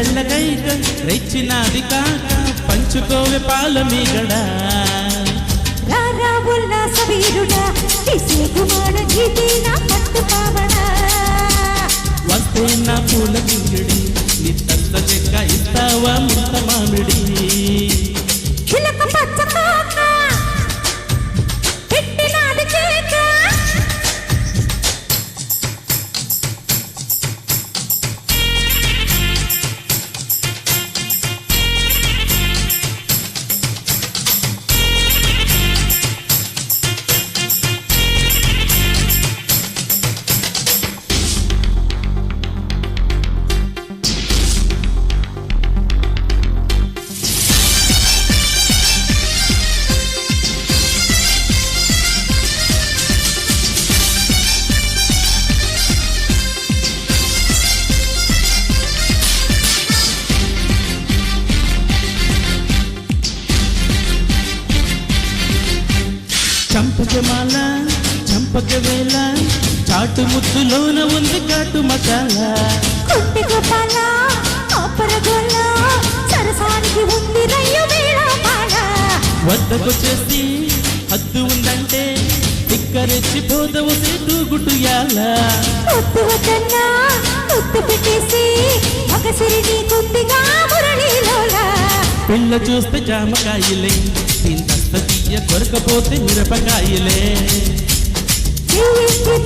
జళ్ళకైక రెచ్చినాది కాక పంచుకోవే పాల మీగడ రారా ఉల్లాస వీరుడా కుమార గీతి నా పట్టు పావన వస్తే నా పూల గింగిడి నీ తత్త చెక్క ఇస్తావా ముంత మామిడి చిలక పచ్చ కాక పెట్టినాది కేక చంపకమాల చంపక వేళ చాటు ముద్దులోన ఉంది కాటు మసాల కొట్టి గోపాల అపరగోల సరసానికి ఉంది రయ్య వేళ పాల వద్దకొచ్చేసి హద్దు ఉందంటే తిక్కరెచ్చి పోదవు సేటు గుట్టుయాల ఒత్తు వద్దన్నా ఒత్తు పెట్టేసి మగసిరిని కొద్దిగా మురళీలోల పిల్ల చూస్తే జామకాయలే ఇంత తీయ కొరకపోతే మిరపకాయలే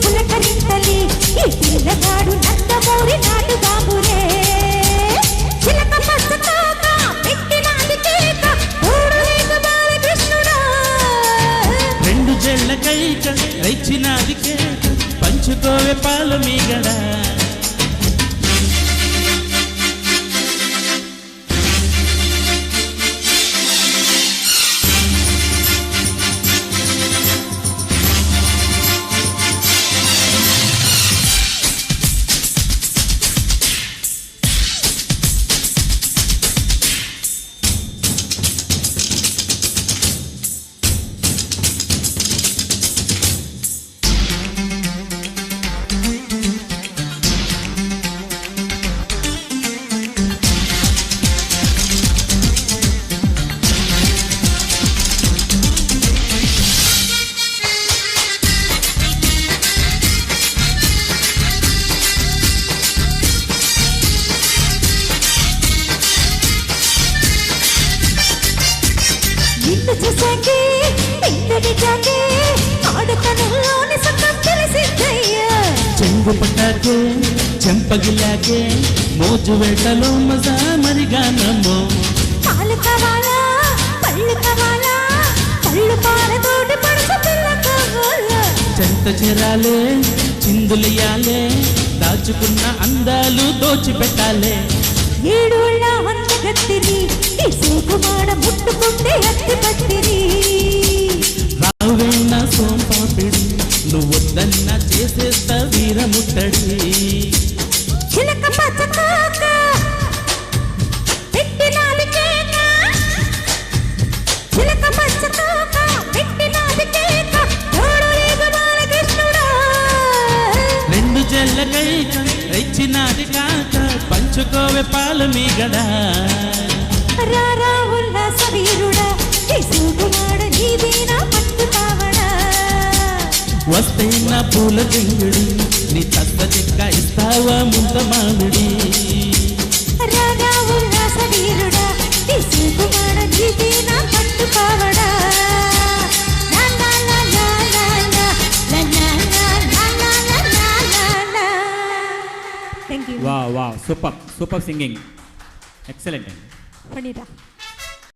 పులకరింతలి ఈ పిల్లగాడు నందమూరి నాటు బాబురే చిలక పచ్చ కాక పెట్టినాది కేక బాలకృష్ణుడా రెండు జళ్ళకైక రెచ్చినాది కేక పంచుకోవే పాల మీగడ చెంగు పట్టాకే చెంపగిలాకే మోజు వేటలో మజా మరిగా నమ్మో పాలు కావాలా పళ్ళు కావాలా పళ్ళు పాలతోటి పడుచు పిల్ల కావాలా చెంత చెరాలే చిందులయ్యాలే దాచుకున్న అందాలు దోచిపెట్టాలే ఏడుళ్ళ వంద గట్టిని కుమార ముట్టుకుంటే అత్తి పట్టిని రావేన్న సోంపాపిడి నువ్వొద్దన్నా చేసేస్తా వీరముట్టడి చిలక పచ్చ కాక పెట్టినాది కేక చిలక పచ్చ కాక పెట్టినాది కేక బాలకృష్ణుడా రెండు జల్లకైక రెచ్చినాది కాక పంచుకోవే పాల మీగడ రారా ఉల్లాస వీరుడా కుమార నీది నా పట్టు పావన వస్తే నా పూల గింగిడి నీ తత్త చెక్క ఇస్తావా ముంత మామిడి రారా ఉల్లాస వీరుడా కుమార నీది నా పట్టు పావన Wow, super singing. Excellent. Panita.